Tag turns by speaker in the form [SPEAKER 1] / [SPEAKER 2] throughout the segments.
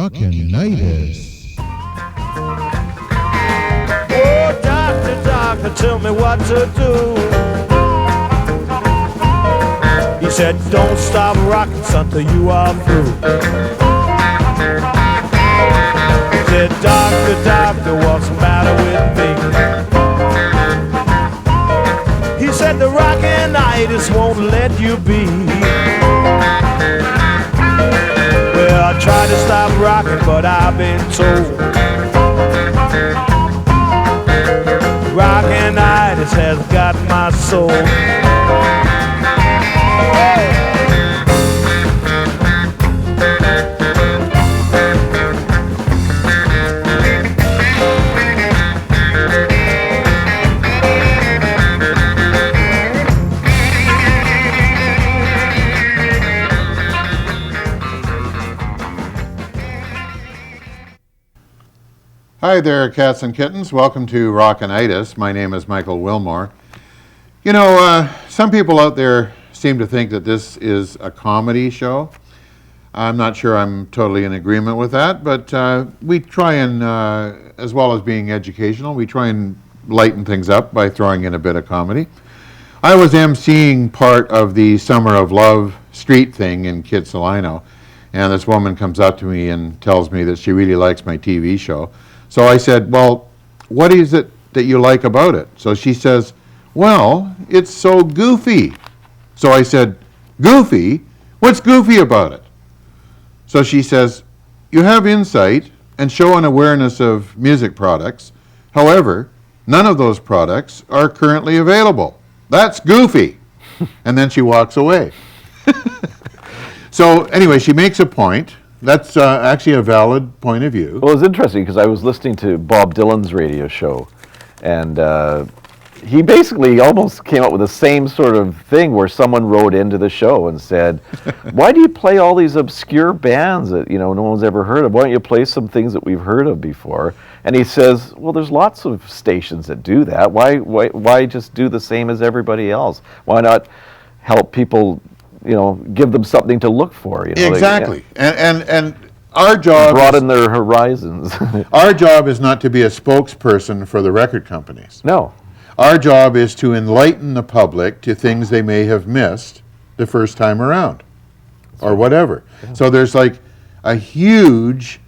[SPEAKER 1] Rockinitis.
[SPEAKER 2] Oh, doctor, doctor, tell me what to do. He said, don't stop rocking, son, till you are through. He said, doctor, doctor, what's the matter with me? He said, the Rockinitis won't let you be. Well, I tried to stop rocking, but I've been told Rockinitis has got my soul.
[SPEAKER 3] Hi there, cats and kittens. Welcome to Rockinitis. My name is Michael Willmore. You know, some people out there seem to think that this is a comedy show. I'm not sure I'm totally in agreement with that, but we try and, as well as being educational, we try and lighten things up by throwing in a bit of comedy. I was emceeing part of the Summer of Love street thing in Kitsilano, and this woman comes up to me and tells me that she really likes my TV show. So I said, well, what is it that you like about it? So she says, well, it's so goofy. So I said, goofy? What's goofy about it? So she says, you have insight and show an awareness of music products. However, none of those products are currently available. That's goofy. And then she walks away. So anyway, she makes a point. That's actually a valid point of view.
[SPEAKER 4] Well, it's interesting because I was listening to Bob Dylan's radio show, and he basically almost came up with the same sort of thing where someone wrote into the show and said, why do you play all these obscure bands that no one's ever heard of? Why don't you play some things that we've heard of before? And he says, well, there's lots of stations that do that. Why just do the same as everybody else? Why not help people give them something to look for?
[SPEAKER 3] Exactly. And our job
[SPEAKER 4] broaden their horizons.
[SPEAKER 3] Our job is not to be a spokesperson for the record companies.
[SPEAKER 4] No.
[SPEAKER 3] Our job is to enlighten the public to things they may have missed the first time around, or whatever. Yeah. So there's like a huge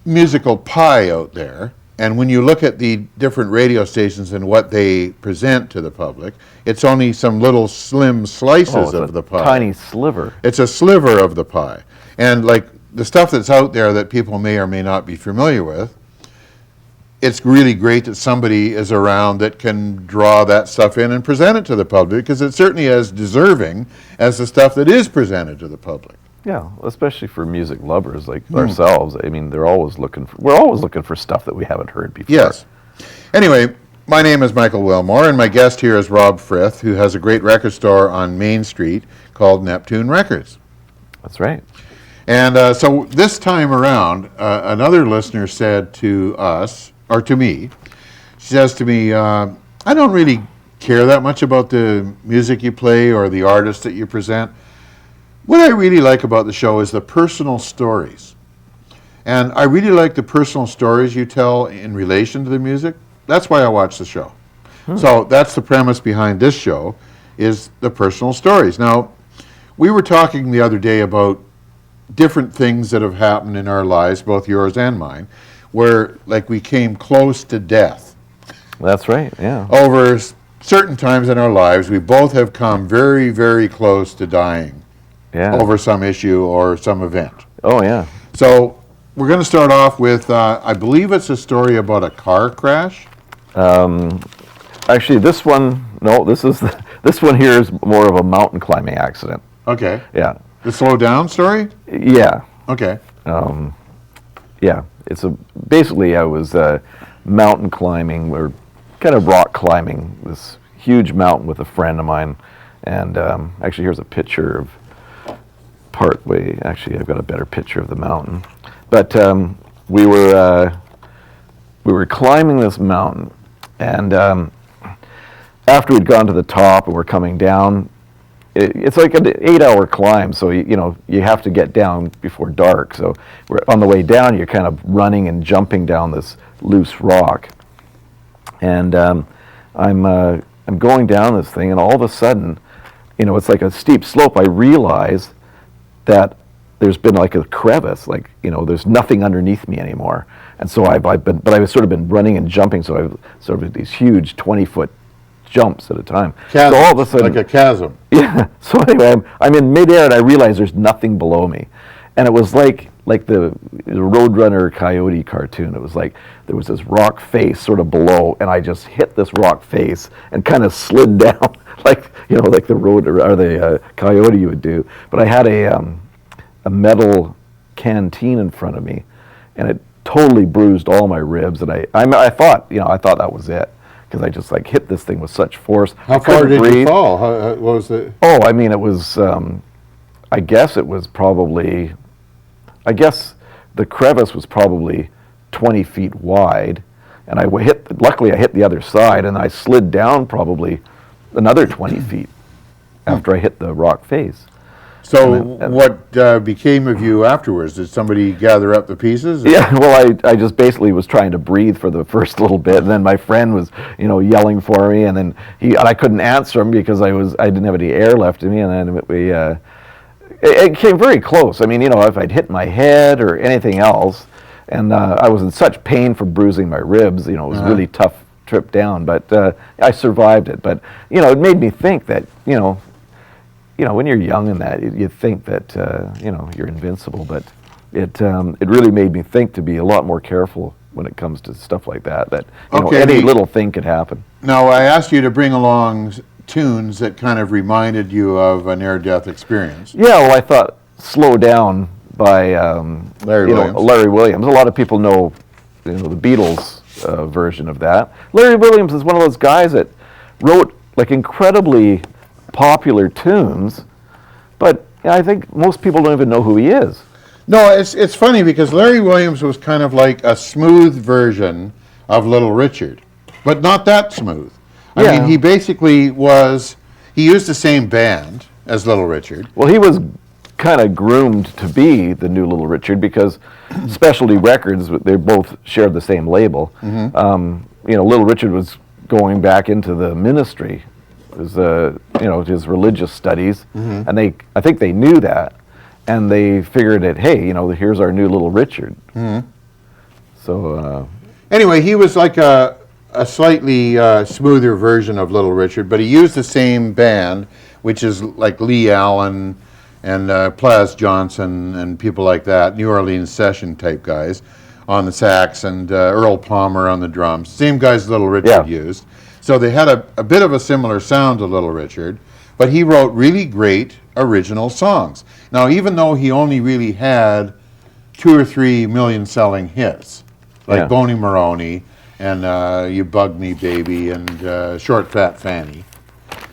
[SPEAKER 3] musical pie out there. And when you look at the different radio stations and what they present to the public, it's only some little slim slices of the pie.
[SPEAKER 4] Tiny sliver.
[SPEAKER 3] It's a sliver of the pie. And like the stuff that's out there that people may or may not be familiar with, it's really great that somebody is around that can draw that stuff in and present it to the public, because it's certainly as deserving as the stuff that is presented to the public.
[SPEAKER 4] Yeah, especially for music lovers like ourselves. I mean, we're always looking for stuff that we haven't heard before.
[SPEAKER 3] Yes. Anyway, my name is Michael Willmore, and my guest here is Rob Frith, who has a great record store on Main Street called Neptune Records.
[SPEAKER 4] That's right.
[SPEAKER 3] And so this time around, another listener said to us, or to me, she says to me, I don't really care that much about the music you play or the artists that you present. What I really like about the show is the personal stories. And I really like the personal stories you tell in relation to the music. That's why I watch the show. So that's the premise behind this show, is the personal stories. Now, we were talking the other day about different things that have happened in our lives, both yours and mine, where like we came close to death.
[SPEAKER 4] That's right, yeah.
[SPEAKER 3] Over certain times in our lives, we both have come very, very close to dying. Yeah. Over some issue or some event.
[SPEAKER 4] Oh, yeah.
[SPEAKER 3] So we're going to start off with, I believe it's a story about a car crash.
[SPEAKER 4] Actually, this one here is more of a mountain climbing accident.
[SPEAKER 3] Okay.
[SPEAKER 4] Yeah.
[SPEAKER 3] The slow down story?
[SPEAKER 4] Yeah.
[SPEAKER 3] Okay.
[SPEAKER 4] Yeah. Basically I was mountain climbing, or kind of rock climbing this huge mountain with a friend of mine. And actually, here's a picture of actually, I've got a better picture of the mountain. But we were climbing this mountain, and after we'd gone to the top and we're coming down, it's like an 8-hour climb, so you have to get down before dark. So on the way down, you're kind of running and jumping down this loose rock, and I'm going down this thing, and all of a sudden, it's like a steep slope. I realize that there's been like a crevice, like there's nothing underneath me anymore, and so I've sort of been running and jumping, so I've sort of these huge 20-foot jumps at a time.
[SPEAKER 3] Chasm,
[SPEAKER 4] so all of a sudden,
[SPEAKER 3] like a chasm.
[SPEAKER 4] Yeah. So anyway, I'm in midair and I realize there's nothing below me, and it was like the Roadrunner Coyote cartoon. It was like there was this rock face sort of below, and I just hit this rock face and kind of slid down like the road or the coyote you would do. But I had a metal canteen in front of me, and it totally bruised all my ribs. And I thought that was it, because I just like hit this thing with such force.
[SPEAKER 3] How far did you fall? What was it?
[SPEAKER 4] Oh, I mean, it was, I guess the crevice was probably 20 feet wide, and luckily I hit the other side, and I slid down probably another 20 feet after I hit the rock face.
[SPEAKER 3] So what became of you afterwards? Did somebody gather up the pieces? Or?
[SPEAKER 4] Yeah, well, I just basically was trying to breathe for the first little bit, and then my friend was, yelling for me, and then I couldn't answer him because I didn't have any air left in me, and then it came very close. I mean, if I'd hit my head or anything else, and I was in such pain from bruising my ribs, it was a really tough trip down, but I survived it. But it made me think that when you're young and that, you think that you're invincible, but it really made me think to be a lot more careful when it comes to stuff like that. That any little thing could happen.
[SPEAKER 3] Now, I asked you to bring along tunes that kind of reminded you of a near-death experience.
[SPEAKER 4] Yeah, well, I thought "Slow Down" by
[SPEAKER 3] Larry Williams.
[SPEAKER 4] Larry Williams. A lot of people know the Beatles version of that. Larry Williams is one of those guys that wrote like incredibly popular tunes, but I think most people don't even know who he is.
[SPEAKER 3] No, it's funny because Larry Williams was kind of like a smooth version of Little Richard, but not that smooth. I mean, he basically he used the same band as Little Richard.
[SPEAKER 4] Well, he was kind of groomed to be the new Little Richard because Specialty Records, they both shared the same label. Little Richard was going back into the ministry, his religious studies, and I think they knew that, and they figured that, hey, here's our new Little Richard. So
[SPEAKER 3] anyway, he was like a slightly smoother version of Little Richard, but he used the same band, which is like Lee Allen and Plas Johnson and people like that, New Orleans session type guys on the sax, and Earl Palmer on the drums. Same guys Little Richard used. So they had a bit of a similar sound to Little Richard, but he wrote really great original songs. Now, even though he only really had 2 or 3 million selling hits, like Boney Maroney and You Bug Me Baby and Short Fat Fanny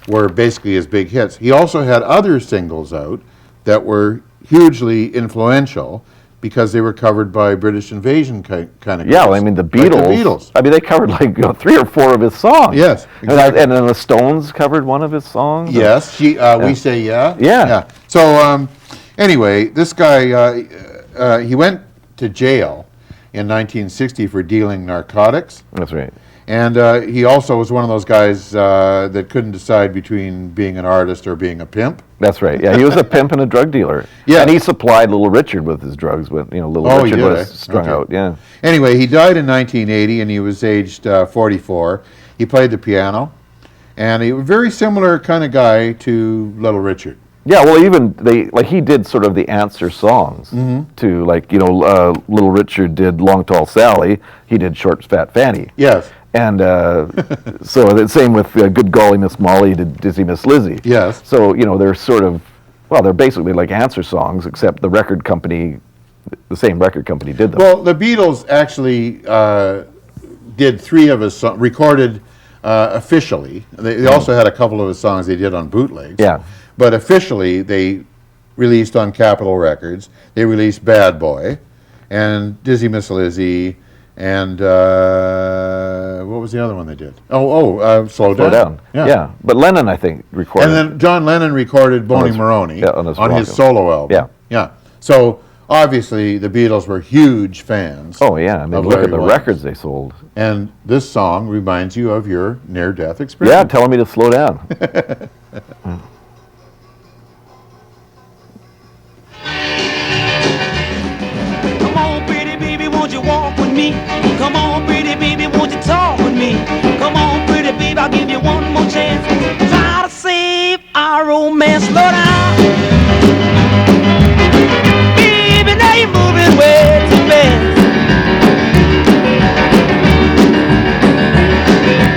[SPEAKER 3] were basically his big hits. He also had other singles out that were hugely influential because they were covered by British Invasion kind of guys.
[SPEAKER 4] Yeah, well, I mean, the Beatles. I mean, they covered like 3 or 4 of his songs.
[SPEAKER 3] Yes, exactly.
[SPEAKER 4] And then the Stones covered one of his songs.
[SPEAKER 3] Yes, We Say Yeah.
[SPEAKER 4] Yeah.
[SPEAKER 3] So anyway, this guy, he went to jail in 1960 for dealing narcotics.
[SPEAKER 4] That's right.
[SPEAKER 3] And he also was one of those guys that couldn't decide between being an artist or being a pimp.
[SPEAKER 4] That's right. Yeah, he was a pimp and a drug dealer.
[SPEAKER 3] Yeah.
[SPEAKER 4] And he supplied Little Richard with his drugs when Little Richard was strung out. Yeah.
[SPEAKER 3] Anyway, he died in 1980 and he was aged 44. He played the piano, and he was a very similar kind of guy to Little Richard.
[SPEAKER 4] Yeah, well, even he did sort of the answer songs to Little Richard did Long Tall Sally. He did Short Fat Fanny.
[SPEAKER 3] Yes.
[SPEAKER 4] And so the same with Good Golly Miss Molly did Dizzy Miss Lizzy.
[SPEAKER 3] Yes.
[SPEAKER 4] So they're sort of they're basically like answer songs, except the same record company did them.
[SPEAKER 3] Well, the Beatles actually did 3 of his songs, recorded officially. They also had a couple of his songs they did on bootlegs.
[SPEAKER 4] Yeah.
[SPEAKER 3] But officially, they released on Capitol Records. They released Bad Boy and Dizzy Miss Lizzy And what was the other one they did? Slow
[SPEAKER 4] Slow
[SPEAKER 3] Down.
[SPEAKER 4] Down. Yeah. But Lennon, I think, recorded.
[SPEAKER 3] And then John Lennon recorded Boney Maroney on his solo album.
[SPEAKER 4] Yeah.
[SPEAKER 3] Yeah. So obviously the Beatles were huge fans.
[SPEAKER 4] Oh, yeah. I mean, look at the records they sold.
[SPEAKER 3] And this song reminds you of your near-death experience.
[SPEAKER 4] Yeah, telling me to slow down.
[SPEAKER 1] Come on, pretty baby, won't you walk with me? Come on, pretty baby, won't you talk with me? Come on, pretty baby, I'll give you one more chance. Try to save our romance. Slow down. Baby, now you're moving way too fast.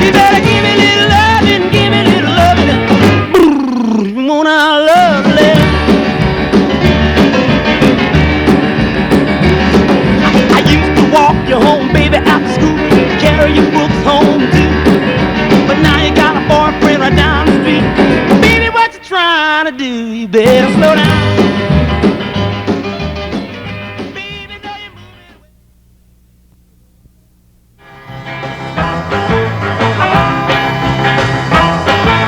[SPEAKER 1] You better give me a little loving, give me a little loving. You want our lovely. I used to walk you home, baby, after school, carry your books home too. But now you got a boyfriend right down the street. Baby, what you trying to do? You better slow down. Baby, now you're moving.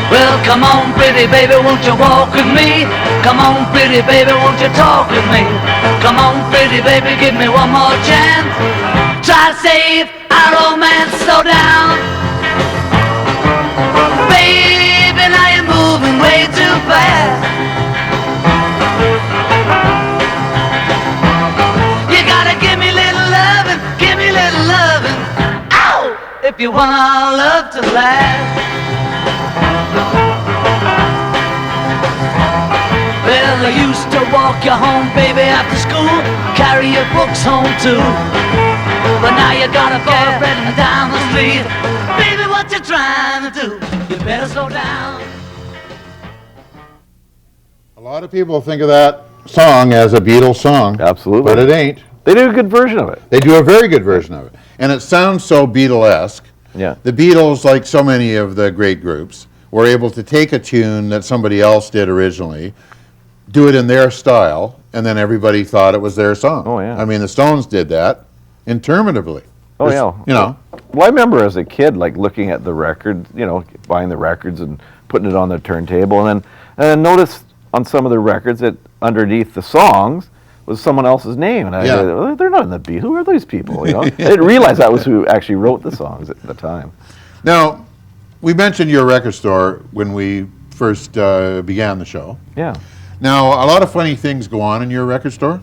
[SPEAKER 5] Well, come on, pretty baby, won't you walk with me? Come on, pretty baby, won't you talk with me? Come on, pretty baby, give me one more chance. Try to save our romance. Slow down. Baby, now you're moving way too fast. You gotta give me a little loving, give me a little loving. Ow! If you want our love to last. Well, I used to walk you home, baby, after school, carry your books home too. But now you got a boyfriend down the street. Baby, what you trying to do? You better slow down.
[SPEAKER 3] A lot of people think of that song as a Beatles song.
[SPEAKER 4] Absolutely.
[SPEAKER 3] But it ain't.
[SPEAKER 4] They did a good version of it.
[SPEAKER 3] They do a very good version of it. And it sounds so Beatlesque.
[SPEAKER 4] Yeah.
[SPEAKER 3] The Beatles, like so many of the great groups, were able to take a tune that somebody else did originally, do it in their style, and then everybody thought it was their song.
[SPEAKER 4] Oh, yeah.
[SPEAKER 3] I mean, the Stones did that interminably.
[SPEAKER 4] Oh, yeah.
[SPEAKER 3] You know.
[SPEAKER 4] Well, I remember as a kid, like looking at the record, buying the records and putting it on the turntable, and then noticed on some of the records that underneath the songs was someone else's name, and I said, well, they're not in the Beatles. Who are these people? I didn't realize that was who actually wrote the songs at the time.
[SPEAKER 3] Now, we mentioned your record store when we first began the show.
[SPEAKER 4] Yeah,
[SPEAKER 3] Now, a lot of funny things go on in your record store.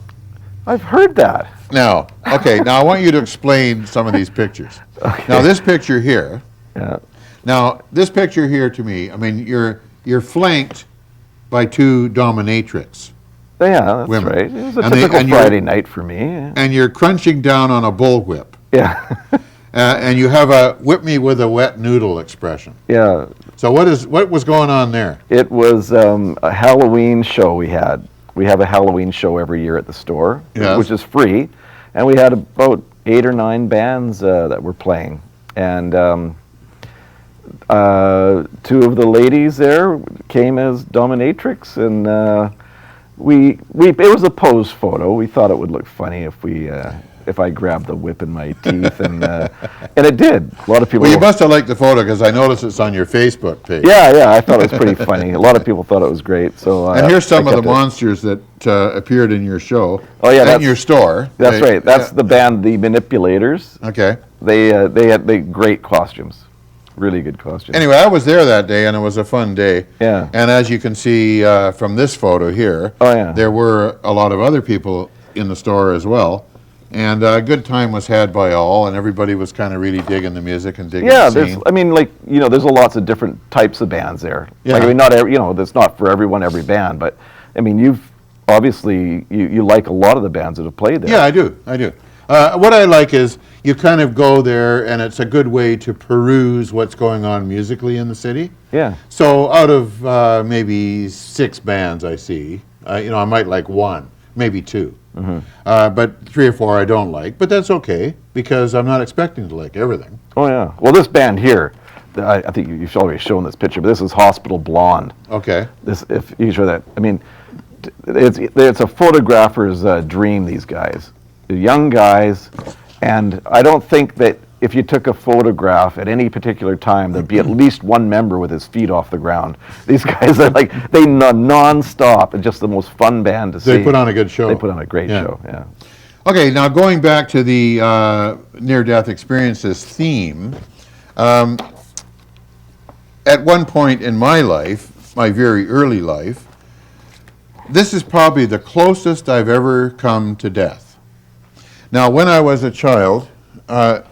[SPEAKER 4] I've heard that.
[SPEAKER 3] Now, okay, now I want you to explain some of these pictures.
[SPEAKER 4] Okay.
[SPEAKER 3] Now, this picture here.
[SPEAKER 4] Yeah,
[SPEAKER 3] Now, this picture here to me, I mean, you're flanked by two dominatrix,
[SPEAKER 4] yeah, that's
[SPEAKER 3] Women.
[SPEAKER 4] right. It was a
[SPEAKER 3] And
[SPEAKER 4] typical
[SPEAKER 3] and you're-
[SPEAKER 4] Friday night for me. Yeah.
[SPEAKER 3] and you're crunching down on a bullwhip,
[SPEAKER 4] Yeah,
[SPEAKER 3] and you have a "whip me with a wet noodle" expression.
[SPEAKER 4] yeah.
[SPEAKER 3] So what was going on there?
[SPEAKER 4] It was a Halloween show we had. We have a Halloween show every year at the store,
[SPEAKER 3] Yes.
[SPEAKER 4] which is free, and we had about 8 or 9 bands that were playing, and 2 of the ladies there came as dominatrix, and it was a pose photo. We thought it would look funny if I grabbed the whip in my teeth, and it did. A lot of people.
[SPEAKER 3] Well, you must have liked the photo because I noticed it's on your Facebook page.
[SPEAKER 4] Yeah, I thought it was pretty funny. A lot of people thought it was great. So
[SPEAKER 3] And here's some
[SPEAKER 4] I
[SPEAKER 3] of the
[SPEAKER 4] kept it.
[SPEAKER 3] monsters that appeared in your show.
[SPEAKER 4] Oh, yeah,
[SPEAKER 3] in
[SPEAKER 4] that's-
[SPEAKER 3] your store.
[SPEAKER 4] That's
[SPEAKER 3] They-
[SPEAKER 4] right. That's
[SPEAKER 3] yeah.
[SPEAKER 4] the band, The Manipulators.
[SPEAKER 3] Okay.
[SPEAKER 4] They had great costumes, really good costumes.
[SPEAKER 3] Anyway, I was there that day, and it was a fun day.
[SPEAKER 4] Yeah.
[SPEAKER 3] And as you can see from this photo here,
[SPEAKER 4] Oh, yeah.
[SPEAKER 3] there were a lot of other people in the store as well. And a good time was had by all, and everybody was kind of really digging the music and digging
[SPEAKER 4] Yeah,
[SPEAKER 3] the scene.
[SPEAKER 4] there's lots of different types of bands there.
[SPEAKER 3] Yeah.
[SPEAKER 4] Like, I mean, not every, that's not for everyone, every band, but I mean, you've obviously you like a lot of the bands that have played there.
[SPEAKER 3] Yeah, I do. What I like is you kind of go there, and it's a good way to peruse what's going on musically in the city.
[SPEAKER 4] Yeah.
[SPEAKER 3] So out of maybe 6 bands I see, I might like 1, maybe 2.
[SPEAKER 4] Mm-hmm.
[SPEAKER 3] But 3 or 4 I don't like, but that's okay because I'm not expecting to like everything.
[SPEAKER 4] Oh yeah. Well, this band here, I think you've already shown this picture, but this is Hospital Blonde.
[SPEAKER 3] Okay.
[SPEAKER 4] This, if you show that, I mean, it's a photographer's dream. These guys, they're young guys, And I don't think that if you took a photograph at any particular time, there'd be at least one member with his feet off the ground. These guys are like, they non-stop, and just the most fun band to see.
[SPEAKER 3] They put on a good show.
[SPEAKER 4] They put on a great show, yeah.
[SPEAKER 3] Okay, now going back to the near-death experiences theme, at one point in my life, my very early life, this is probably the closest I've ever come to death. Now, when I was a child,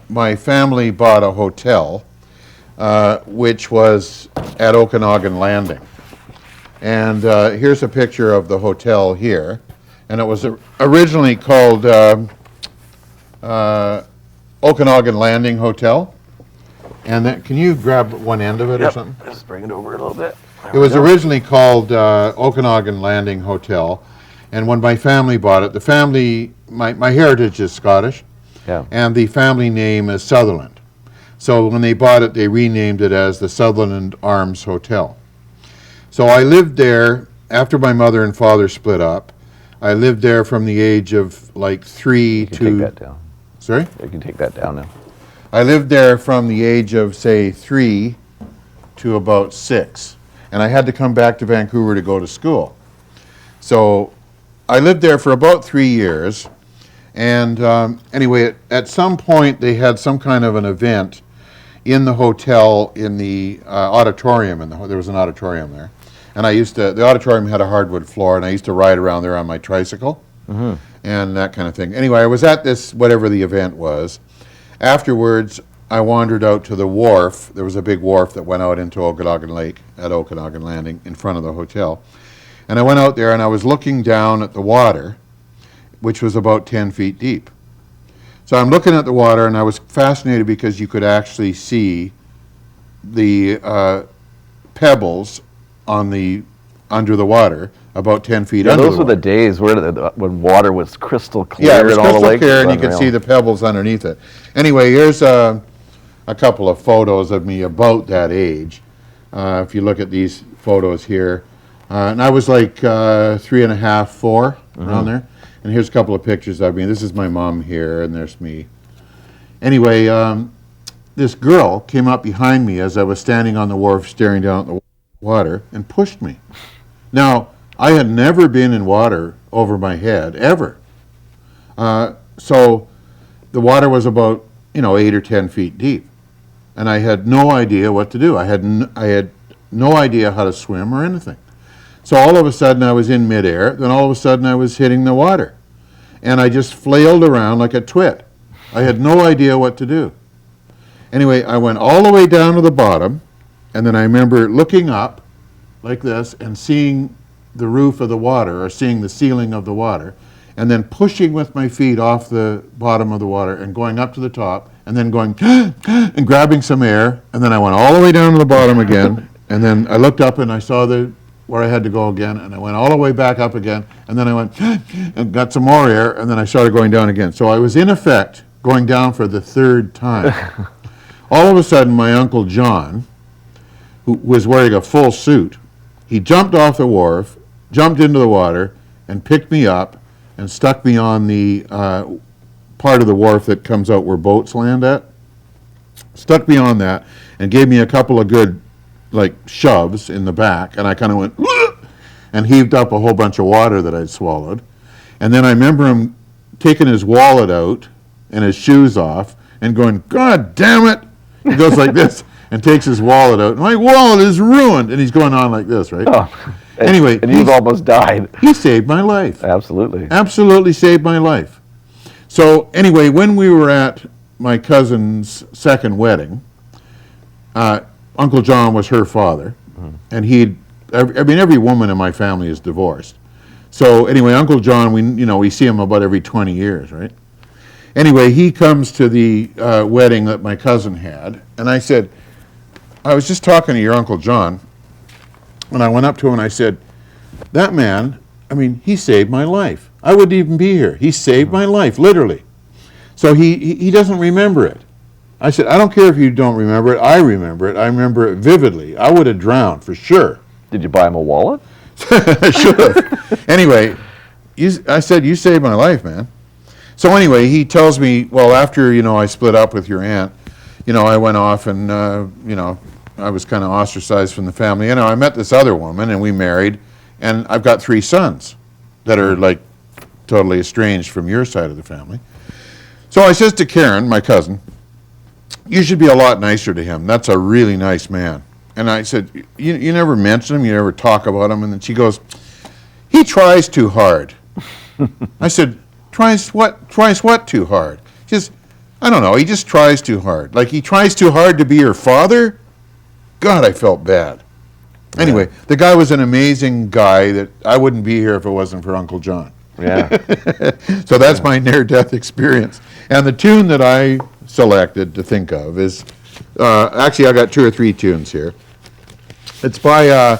[SPEAKER 3] my family bought a hotel, which was at Okanagan Landing. And here's a picture of the hotel here. And it was originally called Okanagan Landing Hotel. And that, can you grab one end of it or something?
[SPEAKER 4] Just bring it over a little bit.
[SPEAKER 3] It was originally called Okanagan Landing Hotel. And when my family bought it, the family, my heritage is Scottish.
[SPEAKER 4] Yeah.
[SPEAKER 3] And the family name is Sutherland. So when they bought it, they renamed it as the Sutherland Arms Hotel. So I lived there after my mother and father split up. I lived there from the age of like 3
[SPEAKER 4] You
[SPEAKER 3] to...
[SPEAKER 4] can take that down.
[SPEAKER 3] Sorry?
[SPEAKER 4] You can take that down now.
[SPEAKER 3] I lived there from the age of, say, 3 to about 6. And I had to come back to Vancouver to go to school. So I lived there for about 3 years. And anyway, at some point they had some kind of an event in the hotel, in the auditorium. There was an auditorium there. And the auditorium had a hardwood floor, and I used to ride around there on my tricycle and that kind of thing. Anyway, I was at this, whatever the event was. Afterwards, I wandered out to the wharf. There was a big wharf that went out into Okanagan Lake at Okanagan Landing in front of the hotel. And I went out there and I was looking down at the water, which was about 10 feet deep. So I'm looking at the water and I was fascinated because you could actually see the pebbles under the water about 10 feet under the water.
[SPEAKER 4] Those were the days when water was crystal clear.
[SPEAKER 3] Yeah, it was
[SPEAKER 4] and all the
[SPEAKER 3] crystal
[SPEAKER 4] lakes
[SPEAKER 3] clear, and you
[SPEAKER 4] unreal.
[SPEAKER 3] could see the pebbles underneath it. Anyway, here's a couple of photos of me about that age. If you look at these photos here, and I was like 3.5, 4, around there. And here's a couple of pictures of me. This is my mom here, and there's me. Anyway, this girl came up behind me as I was standing on the wharf staring down at the water and pushed me. Now, I had never been in water over my head, ever. So the water was about, 8 or 10 feet deep. And I had no idea what to do. I had no idea how to swim or anything. So all of a sudden I was in midair, then all of a sudden I was hitting the water. And I just flailed around like a twit. I had no idea what to do. Anyway, I went all the way down to the bottom, and then I remember looking up like this and seeing the roof of the water, or seeing the ceiling of the water, and then pushing with my feet off the bottom of the water and going up to the top, and then going and grabbing some air, and then I went all the way down to the bottom again, and then I looked up and I saw where I had to go again, and I went all the way back up again, and then I went and got some more air, and then I started going down again. So I was in effect going down for the 3rd time. All of a sudden, my Uncle John, who was wearing a full suit, he jumped off the wharf, jumped into the water, and picked me up and stuck me on the part of the wharf that comes out where boats land at. Stuck me on that and gave me a couple of good shoves in the back, and I kind of went and heaved up a whole bunch of water that I'd swallowed. And then I remember him taking his wallet out and his shoes off and going, "God damn it!" He goes like this and takes his wallet out. My wallet is ruined, and he's going on like this, right?
[SPEAKER 4] Oh,
[SPEAKER 3] anyway,
[SPEAKER 4] and you've almost died.
[SPEAKER 3] He saved my life.
[SPEAKER 4] Absolutely.
[SPEAKER 3] Absolutely saved my life. So anyway, when we were at my cousin's second wedding, Uncle John was her father, and every woman in my family is divorced. So anyway, Uncle John, we see him about every 20 years, right? Anyway, he comes to the wedding that my cousin had, and I said, I was just talking to your Uncle John, and I went up to him and I said, that man, he saved my life. I wouldn't even be here. He saved my life, literally. So he doesn't remember it. I said, I don't care if you don't remember it. I remember it. I remember it vividly. I would have drowned for sure.
[SPEAKER 4] Did you buy him a wallet?
[SPEAKER 3] I should have. Anyway, I said, you saved my life, man. So anyway, he tells me, well, after, I split up with your aunt, I went off and, I was kind of ostracized from the family. I met this other woman and we married, and I've got 3 sons that are like totally estranged from your side of the family. So I says to Karen, my cousin, you should be a lot nicer to him. That's a really nice man. And I said, you never mention him, you never talk about him. And then she goes, he tries too hard. I said, tries what too hard? She says, I don't know, he just tries too hard. Like he tries too hard to be your father? God, I felt bad. Anyway, the guy was an amazing guy that I wouldn't be here if it wasn't for Uncle John.
[SPEAKER 4] Yeah.
[SPEAKER 3] So that's my near-death experience. And the tune that I selected to think of is, actually I got 2 or 3 tunes here. It's by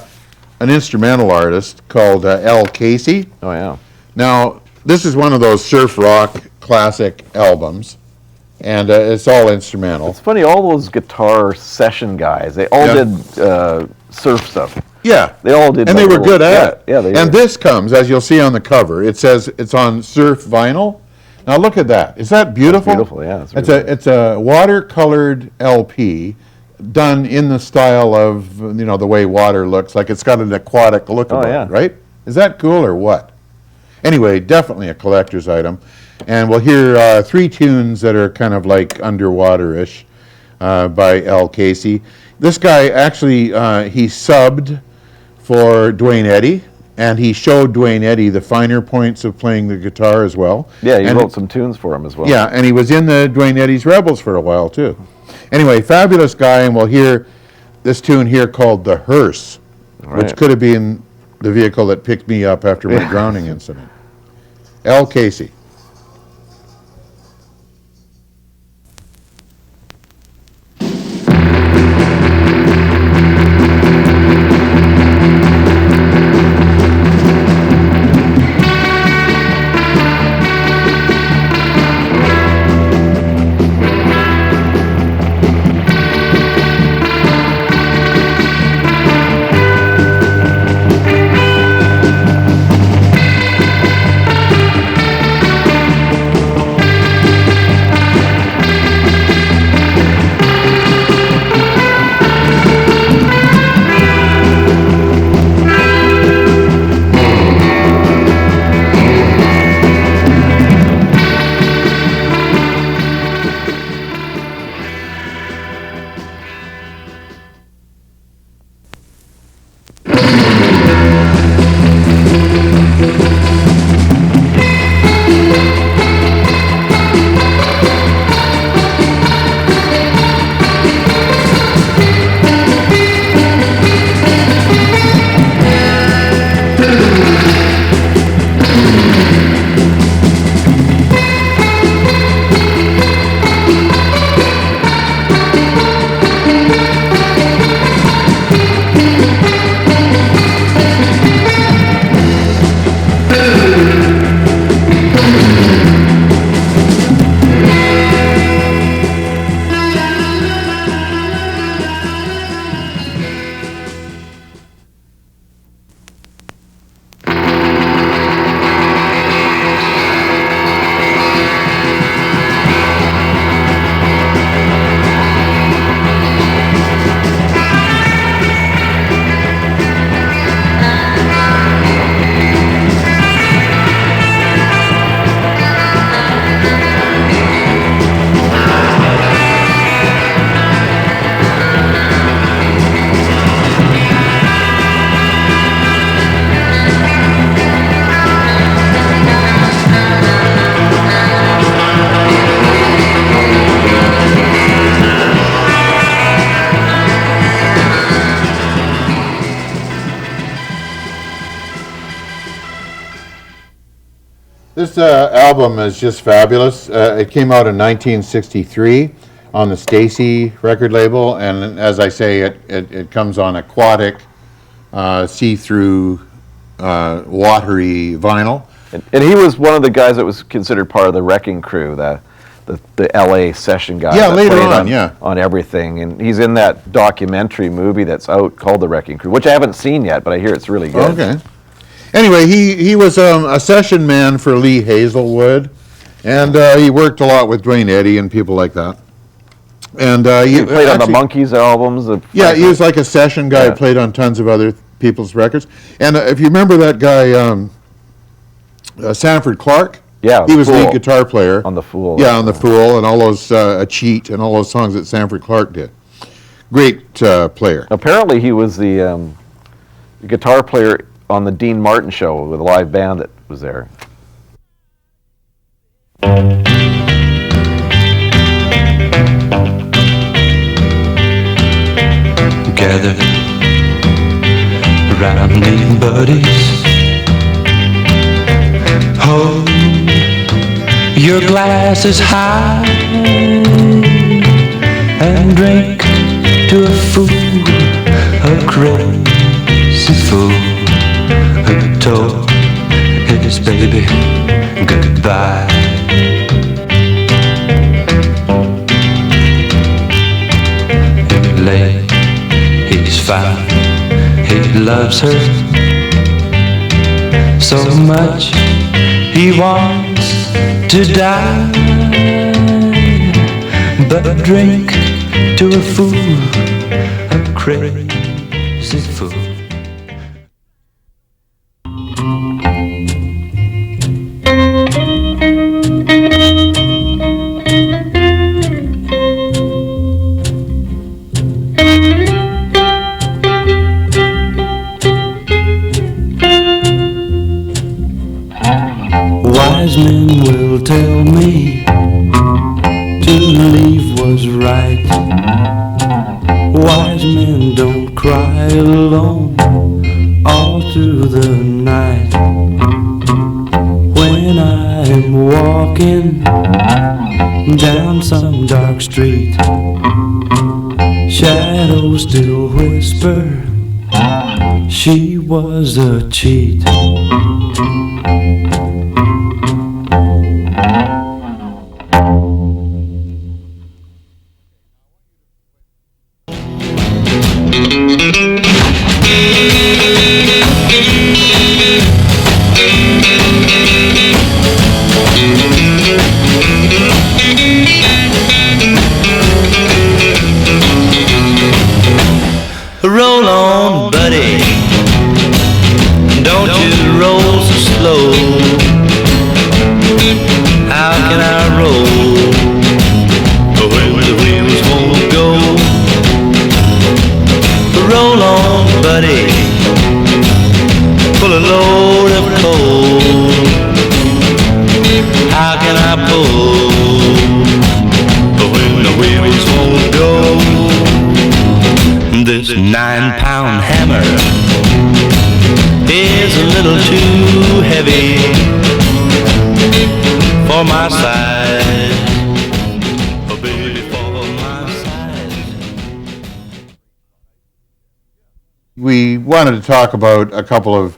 [SPEAKER 3] an instrumental artist called L. Casey.
[SPEAKER 4] Oh, yeah.
[SPEAKER 3] Now, this is one of those surf rock classic albums, and it's all instrumental.
[SPEAKER 4] It's funny, all those guitar session guys, they all did surf stuff.
[SPEAKER 3] Yeah.
[SPEAKER 4] They all did.
[SPEAKER 3] And they were good at it.
[SPEAKER 4] Yeah, they
[SPEAKER 3] And
[SPEAKER 4] were.
[SPEAKER 3] this comes, as you'll see on the cover, it says it's on surf vinyl. Now look at that. Is that beautiful?
[SPEAKER 4] That's beautiful, yeah.
[SPEAKER 3] It's a watercolored LP done in the style of, the way water looks, like it's got an aquatic look about it, right? Is that cool or what? Anyway, definitely a collector's item. And we'll hear 3 tunes that are kind of like underwater-ish by L. Casey. This guy actually, he subbed for Duane Eddy, and he showed Duane Eddy the finer points of playing the guitar as well.
[SPEAKER 4] Yeah, he wrote some tunes for him as well.
[SPEAKER 3] Yeah, and he was in the Duane Eddy's Rebels for a while too. Anyway, fabulous guy, and we'll hear this tune here called The Hearse, which could have been the vehicle that picked me up after my drowning incident. L. Casey. This album is just fabulous. It came out in 1963 on the Stacy record label, and as I say, it comes on aquatic, see-through, watery vinyl.
[SPEAKER 4] And he was one of the guys that was considered part of the Wrecking Crew, the LA session guy.
[SPEAKER 3] Yeah,
[SPEAKER 4] that
[SPEAKER 3] later
[SPEAKER 4] played
[SPEAKER 3] on,
[SPEAKER 4] on everything. And he's in that documentary movie that's out called The Wrecking Crew, which I haven't seen yet, but I hear it's really good.
[SPEAKER 3] Okay. Anyway, he was a session man for Lee Hazelwood, And he worked a lot with Dwayne Eddy and people like that. And
[SPEAKER 4] He played on the Monkees albums.
[SPEAKER 3] Yeah, he was like a session guy.
[SPEAKER 4] Yeah.
[SPEAKER 3] Who played on tons of other people's records. And if you remember that guy, Sanford Clark.
[SPEAKER 4] Yeah,
[SPEAKER 3] he was
[SPEAKER 4] Fool.
[SPEAKER 3] lead guitar player
[SPEAKER 4] On The Fool.
[SPEAKER 3] Yeah, on the Fool and all those A Cheat and all those songs that Sanford Clark did. Great player.
[SPEAKER 4] Apparently, he was the guitar player on the Dean Martin show with a live band that was there.
[SPEAKER 6] Gathered around me, buddies. Hold your glasses high and drink to a fool, a crazy fool who told his baby goodbye. Late, he's found he loves her so much he wants to die, but drink to a fool, a crazy fool. Wise men will tell me to leave was right. Wise men don't cry alone all through the night. When I'm walking down some dark street, shadows still whisper she was a cheat. Roll on, buddy, don't you roll so slow. How can I roll when the wheels won't go? Roll on, buddy, pull a load of coal. How can I pull when the wheels won't go? This 9-pound hammer is a little too heavy for my size. Oh, baby, for my size.
[SPEAKER 3] We wanted to talk about a couple of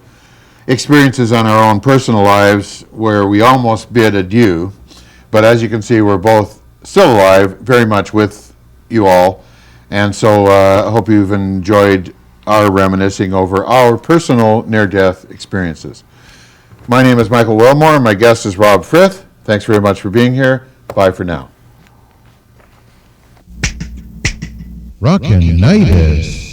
[SPEAKER 3] experiences on our own personal lives where we almost bid adieu, but as you can see, we're both still alive, very much with you all. And so I hope you've enjoyed our reminiscing over our personal near-death experiences. My name is Michael Willmore, and my guest is Rob Frith. Thanks very much for being here. Bye for now.
[SPEAKER 7] Rockinitis.